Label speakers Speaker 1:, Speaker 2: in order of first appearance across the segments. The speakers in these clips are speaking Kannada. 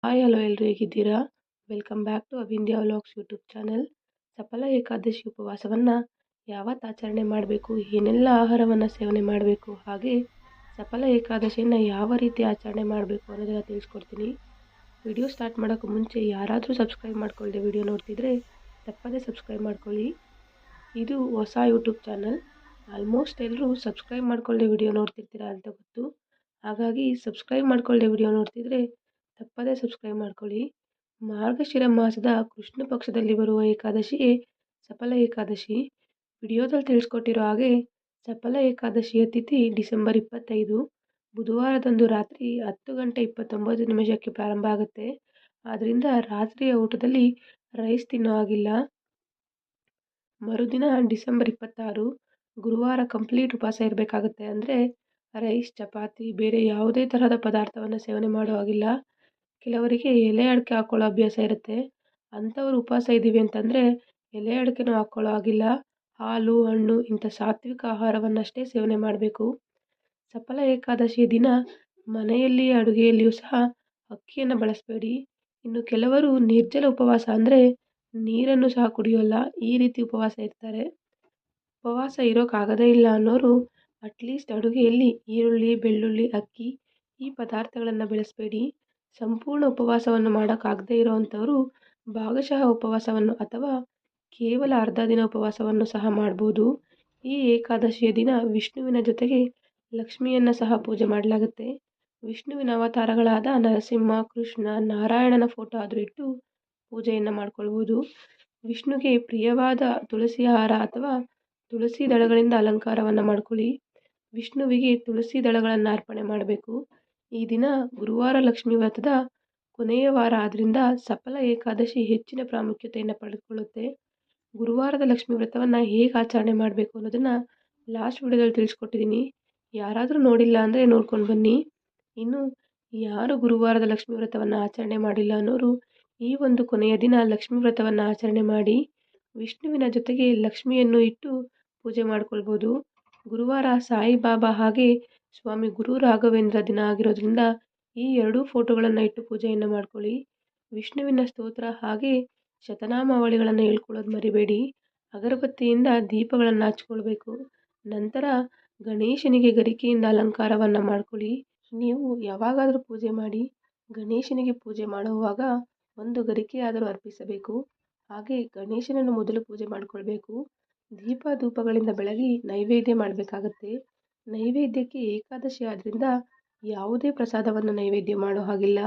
Speaker 1: ಹಾಯ್ ಹಲೋ ಎಲ್ಲರೂ ಹೇಗಿದ್ದೀರಾ? Welcome back to Avindya vlogs YouTube channel. Safala Ekadashi ಉಪವಾಸವನ್ನು ಯಾವತ್ತು ಆಚರಣೆ ಮಾಡಬೇಕು, ಏನೆಲ್ಲ ಆಹಾರವನ್ನು ಸೇವನೆ ಮಾಡಬೇಕು, ಹಾಗೆ ಸಫಲ ಏಕಾದಶಿಯನ್ನು ಯಾವ ರೀತಿ ಆಚರಣೆ ಮಾಡಬೇಕು ಅನ್ನೋದನ್ನು ತಿಳಿಸ್ಕೊಡ್ತೀನಿ. ವಿಡಿಯೋ ಸ್ಟಾರ್ಟ್ ಮಾಡೋಕ್ಕೂ ಮುಂಚೆ ಯಾರಾದರೂ ಸಬ್ಸ್ಕ್ರೈಬ್ ಮಾಡ್ಕೊಳ್ಳದೆ ವಿಡಿಯೋ ನೋಡ್ತಿದ್ರೆ ತಪ್ಪದೇ ಸಬ್ಸ್ಕ್ರೈಬ್ ಮಾಡ್ಕೊಳ್ಳಿ. ಇದು ಹೊಸ ಯೂಟ್ಯೂಬ್ ಚಾನಲ್. ಆಲ್ಮೋಸ್ಟ್ ಎಲ್ಲರೂ ಸಬ್ಸ್ಕ್ರೈಬ್ ಮಾಡ್ಕೊಳ್ಳದೆ ವಿಡಿಯೋ ನೋಡ್ತಿರ್ತೀರಾ ಅಂತ ಗೊತ್ತು. ಹಾಗಾಗಿ ಸಬ್ಸ್ಕ್ರೈಬ್ ಮಾಡ್ಕೊಳ್ಳದೆ ವಿಡಿಯೋ ನೋಡ್ತಿದ್ರೆ ತಪ್ಪದೇ ಸಬ್ಸ್ಕ್ರೈಬ್ ಮಾಡ್ಕೊಳ್ಳಿ. ಮಾರ್ಗಶಿರ ಮಾಸದ ಕೃಷ್ಣ ಪಕ್ಷದಲ್ಲಿ ಬರುವ ಏಕಾದಶಿಯೇ ಸಫಲ ಏಕಾದಶಿ. ವಿಡಿಯೋದಲ್ಲಿ ತಿಳಿಸ್ಕೊಟ್ಟಿರೋ ಹಾಗೆ ಸಫಲ ಏಕಾದಶಿಯ ತಿಥಿ ಡಿಸೆಂಬರ್ 25 ಬುಧವಾರದಂದು ರಾತ್ರಿ 10:29 ಪ್ರಾರಂಭ ಆಗುತ್ತೆ. ಆದ್ದರಿಂದ ರಾತ್ರಿಯ ಊಟದಲ್ಲಿ ರೈಸ್ ತಿನ್ನೋ ಹಾಗಿಲ್ಲ. ಮರುದಿನ ಡಿಸೆಂಬರ್ 26 ಗುರುವಾರ ಕಂಪ್ಲೀಟ್ ಉಪವಾಸ ಇರಬೇಕಾಗುತ್ತೆ. ಅಂದರೆ ರೈಸ್, ಚಪಾತಿ, ಬೇರೆ ಯಾವುದೇ ತರಹದ ಪದಾರ್ಥವನ್ನು ಸೇವನೆ ಮಾಡೋ ಹಾಗಿಲ್ಲ. ಕೆಲವರಿಗೆ ಎಲೆ ಅಡಿಕೆ ಹಾಕ್ಕೊಳ್ಳೋ ಅಭ್ಯಾಸ ಇರುತ್ತೆ. ಅಂಥವ್ರು ಉಪವಾಸ ಇದ್ದೀವಿ ಅಂತಂದರೆ ಎಲೆ ಅಡಿಕೆನೂ ಹಾಕ್ಕೊಳ್ಳೋ ಹಾಗಿಲ್ಲ. ಹಾಲು, ಹಣ್ಣು ಇಂಥ ಸಾತ್ವಿಕ ಆಹಾರವನ್ನಷ್ಟೇ ಸೇವನೆ ಮಾಡಬೇಕು. ಸಫಲ ಏಕಾದಶಿಯ ದಿನ ಮನೆಯಲ್ಲಿ ಅಡುಗೆಯಲ್ಲಿಯೂ ಸಹ ಅಕ್ಕಿಯನ್ನು ಬಳಸಬೇಡಿ. ಇನ್ನು ಕೆಲವರು ನಿರ್ಜಲ ಉಪವಾಸ ಅಂದರೆ ನೀರನ್ನು ಸಹ ಕುಡಿಯೋಲ್ಲ, ಈ ರೀತಿ ಉಪವಾಸ ಇರ್ತಾರೆ. ಉಪವಾಸ ಇರೋಕ್ಕಾಗದೇ ಇಲ್ಲ ಅನ್ನೋರು ಅಟ್ಲೀಸ್ಟ್ ಅಡುಗೆಯಲ್ಲಿ ಈರುಳ್ಳಿ, ಬೆಳ್ಳುಳ್ಳಿ, ಅಕ್ಕಿ ಈ ಪದಾರ್ಥಗಳನ್ನು ಬೆಳೆಸಬೇಡಿ. ಸಂಪೂರ್ಣ ಉಪವಾಸವನ್ನು ಮಾಡೋಕ್ಕಾಗದೇ ಇರೋವಂಥವರು ಭಾಗಶಃ ಉಪವಾಸವನ್ನು ಅಥವಾ ಕೇವಲ ಅರ್ಧ ದಿನ ಉಪವಾಸವನ್ನು ಸಹ ಮಾಡ್ಬೋದು. ಈ ಏಕಾದಶಿಯ ದಿನ ವಿಷ್ಣುವಿನ ಜೊತೆಗೆ ಲಕ್ಷ್ಮಿಯನ್ನು ಸಹ ಪೂಜೆ ಮಾಡಲಾಗುತ್ತೆ. ವಿಷ್ಣುವಿನ ಅವತಾರಗಳಾದ ನರಸಿಂಹ, ಕೃಷ್ಣ, ನಾರಾಯಣನ ಫೋಟೋ ಆದರೂ ಇಟ್ಟು ಪೂಜೆಯನ್ನು ಮಾಡ್ಕೊಳ್ಬೋದು. ವಿಷ್ಣುಗೆ ಪ್ರಿಯವಾದ ತುಳಸಿ ಹಾರ ಅಥವಾ ತುಳಸಿ ದಳಗಳಿಂದ ಅಲಂಕಾರವನ್ನು ಮಾಡ್ಕೊಳ್ಳಿ. ವಿಷ್ಣುವಿಗೆ ತುಳಸಿ ದಳಗಳನ್ನು ಅರ್ಪಣೆ ಮಾಡಬೇಕು. ಈ ದಿನ ಗುರುವಾರ ಲಕ್ಷ್ಮೀ ವ್ರತದ ಕೊನೆಯ ವಾರ ಆದ್ದರಿಂದ ಸಫಲ ಏಕಾದಶಿ ಹೆಚ್ಚಿನ ಪ್ರಾಮುಖ್ಯತೆಯನ್ನು ಪಡೆದುಕೊಳ್ಳುತ್ತೆ. ಗುರುವಾರದ ಲಕ್ಷ್ಮೀ ವ್ರತವನ್ನು ಹೇಗೆ ಆಚರಣೆ ಮಾಡಬೇಕು ಅನ್ನೋದನ್ನು ಲಾಸ್ಟ್ ವಿಡಿಯೋದಲ್ಲಿ ತಿಳಿಸ್ಕೊಟ್ಟಿದ್ದೀನಿ. ಯಾರಾದರೂ ನೋಡಿಲ್ಲ ಅಂದರೆ ನೋಡ್ಕೊಂಡು ಬನ್ನಿ. ಇನ್ನು ಯಾರು ಗುರುವಾರದ ಲಕ್ಷ್ಮೀ ವ್ರತವನ್ನು ಆಚರಣೆ ಮಾಡಿಲ್ಲ ಅನ್ನೋರು ಈ ಒಂದು ಕೊನೆಯ ದಿನ ಲಕ್ಷ್ಮೀ ವ್ರತವನ್ನು ಆಚರಣೆ ಮಾಡಿ ವಿಷ್ಣುವಿನ ಜೊತೆಗೆ ಲಕ್ಷ್ಮಿಯನ್ನು ಇಟ್ಟು ಪೂಜೆ ಮಾಡ್ಕೊಳ್ಬೋದು. ಗುರುವಾರ ಸಾಯಿಬಾಬಾ ಹಾಗೆ ಸ್ವಾಮಿ ಗುರು ರಾಘವೇಂದ್ರ ದಿನ ಆಗಿರೋದ್ರಿಂದ ಈ ಎರಡೂ ಫೋಟೋಗಳನ್ನು ಇಟ್ಟು ಪೂಜೆಯನ್ನು ಮಾಡ್ಕೊಳ್ಳಿ. ವಿಷ್ಣುವಿನ ಸ್ತೋತ್ರ ಹಾಗೆ ಶತನಾಮಾವಳಿಗಳನ್ನು ಹೇಳ್ಕೊಳ್ಳೋದು ಮರಿಬೇಡಿ. ಅಗರಬತ್ತಿಯಿಂದ ದೀಪಗಳನ್ನು ಹಚ್ಕೊಳ್ಬೇಕು. ನಂತರ ಗಣೇಶನಿಗೆ ಗರಿಕೆಯಿಂದ ಅಲಂಕಾರವನ್ನು ಮಾಡ್ಕೊಳ್ಳಿ. ನೀವು ಯಾವಾಗಾದರೂ ಪೂಜೆ ಮಾಡಿ ಗಣೇಶನಿಗೆ ಪೂಜೆ ಮಾಡುವಾಗ ಒಂದು ಗರಿಕೆಯಾದರೂ ಅರ್ಪಿಸಬೇಕು. ಹಾಗೆ ಗಣೇಶನನ್ನು ಮೊದಲು ಪೂಜೆ ಮಾಡಿಕೊಳ್ಬೇಕು. ದೀಪ ಧೂಪಗಳಿಂದ ಬೆಳಗಿ ನೈವೇದ್ಯ ಮಾಡಬೇಕಾಗತ್ತೆ. ನೈವೇದ್ಯಕ್ಕೆ ಏಕಾದಶಿ ಆದ್ದರಿಂದ ಯಾವುದೇ ಪ್ರಸಾದವನ್ನು ನೈವೇದ್ಯ ಮಾಡೋ ಹಾಗಿಲ್ಲ.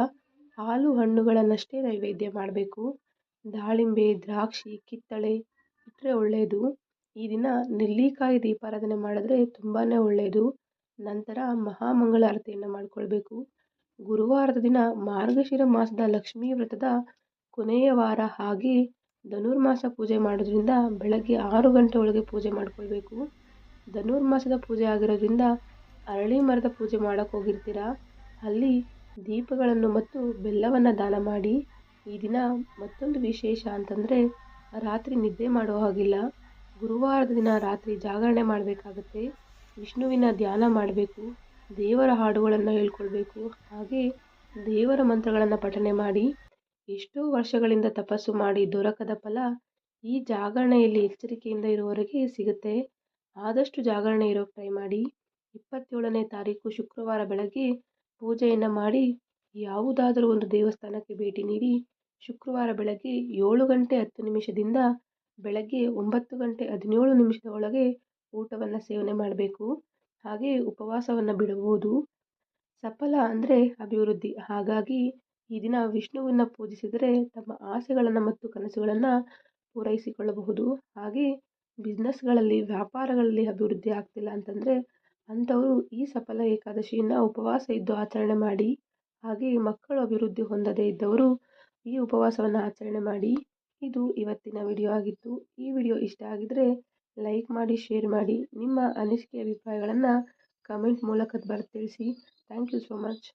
Speaker 1: ಹಾಲು ಹಣ್ಣುಗಳನ್ನಷ್ಟೇ ನೈವೇದ್ಯ ಮಾಡಬೇಕು. ದಾಳಿಂಬೆ, ದ್ರಾಕ್ಷಿ, ಕಿತ್ತಳೆ ಇಟ್ಟರೆ ಒಳ್ಳೆಯದು. ಈ ದಿನ ನೆಲ್ಲಿಕಾಯಿ ದೀಪಾರಾಧನೆ ಮಾಡಿದ್ರೆ ತುಂಬಾ ಒಳ್ಳೆಯದು. ನಂತರ ಮಹಾಮಂಗಳಾರತಿಯನ್ನು ಮಾಡಿಕೊಳ್ಬೇಕು. ಗುರುವಾರದ ದಿನ ಮಾರ್ಗಶಿರ ಮಾಸದ ಲಕ್ಷ್ಮೀ ವ್ರತದ ಕೊನೆಯ ವಾರ ಹಾಗೆ ಧನುರ್ಮಾಸ ಪೂಜೆ ಮಾಡೋದ್ರಿಂದ ಬೆಳಗ್ಗೆ 6 ಗಂಟೆ ಒಳಗೆ ಪೂಜೆ ಮಾಡಿಕೊಳ್ಬೇಕು. ಧನುರ್ಮಾಸದ ಪೂಜೆ ಆಗಿರೋದ್ರಿಂದ ಅರಳಿ ಮರದ ಪೂಜೆ ಮಾಡೋಕ್ಕೆ ಹೋಗಿರ್ತೀರ, ಅಲ್ಲಿ ದೀಪಗಳನ್ನು ಮತ್ತು ಬೆಲ್ಲವನ್ನು ದಾನ ಮಾಡಿ. ಈ ದಿನ ಮತ್ತೊಂದು ವಿಶೇಷ ಅಂತಂದರೆ ರಾತ್ರಿ ನಿದ್ದೆ ಮಾಡೋ ಹಾಗಿಲ್ಲ. ಗುರುವಾರದ ದಿನ ರಾತ್ರಿ ಜಾಗರಣೆ ಮಾಡಬೇಕಾಗತ್ತೆ. ವಿಷ್ಣುವಿನ ಧ್ಯಾನ ಮಾಡಬೇಕು. ದೇವರ ಹಾಡುಗಳನ್ನು ಹೇಳ್ಕೊಳ್ಬೇಕು. ಹಾಗೆ ದೇವರ ಮಂತ್ರಗಳನ್ನು ಪಠನೆ ಮಾಡಿ. ಎಷ್ಟೋ ವರ್ಷಗಳಿಂದ ತಪಸ್ಸು ಮಾಡಿ ದೊರಕದ ಫಲ ಈ ಜಾಗರಣೆಯಲ್ಲಿ ಎಚ್ಚರಿಕೆಯಿಂದ ಇರುವವರೆಗೆ ಸಿಗುತ್ತೆ. ಆದಷ್ಟು ಜಾಗರಣೆ ಇರೋಕ್ಕೆ ಟ್ರೈ ಮಾಡಿ. 27ನೇ ತಾರೀಕು ಶುಕ್ರವಾರ ಬೆಳಗ್ಗೆ ಪೂಜೆಯನ್ನು ಮಾಡಿ ಯಾವುದಾದರೂ ಒಂದು ದೇವಸ್ಥಾನಕ್ಕೆ ಭೇಟಿ ನೀಡಿ ಶುಕ್ರವಾರ ಬೆಳಗ್ಗೆ 7 ಗಂಟೆ 10 ನಿಮಿಷದಿಂದ ಬೆಳಗ್ಗೆ 9 ಗಂಟೆ 17 ನಿಮಿಷದ ಒಳಗೆ ಊಟವನ್ನು ಸೇವನೆ ಮಾಡಬೇಕು. ಹಾಗೆ ಉಪವಾಸವನ್ನು ಬಿಡಬಹುದು. ಸಫಲ ಅಂದರೆ ಅಭಿವೃದ್ಧಿ. ಹಾಗಾಗಿ ಈ ದಿನ ವಿಷ್ಣುವನ್ನು ಪೂಜಿಸಿದರೆ ತಮ್ಮ ಆಸೆಗಳನ್ನು ಮತ್ತು ಕನಸುಗಳನ್ನು ಪೂರೈಸಿಕೊಳ್ಳಬಹುದು. ಹಾಗೆ ಬಿಸ್ನೆಸ್ಗಳಲ್ಲಿ, ವ್ಯಾಪಾರಗಳಲ್ಲಿ ಅಭಿವೃದ್ಧಿ ಆಗ್ತಿಲ್ಲ ಅಂತಂದರೆ ಅಂಥವರು ಈ ಸಫಲ ಏಕಾದಶಿಯನ್ನು ಉಪವಾಸ ಇದ್ದು ಆಚರಣೆ ಮಾಡಿ. ಹಾಗೆ ಮಕ್ಕಳು ಅಭಿವೃದ್ಧಿ ಹೊಂದದೇ ಇದ್ದವರು ಈ ಉಪವಾಸವನ್ನು ಆಚರಣೆ ಮಾಡಿ. ಇದು ಇವತ್ತಿನ ವಿಡಿಯೋ ಆಗಿತ್ತು. ಈ ವಿಡಿಯೋ ಇಷ್ಟ ಆಗಿದರೆ ಲೈಕ್ ಮಾಡಿ, ಶೇರ್ ಮಾಡಿ. ನಿಮ್ಮ ಅನಿಸಿಕೆ ಅಭಿಪ್ರಾಯಗಳನ್ನು ಕಮೆಂಟ್ ಮೂಲಕ ತಿಳಿಸಿ. Thank you so much.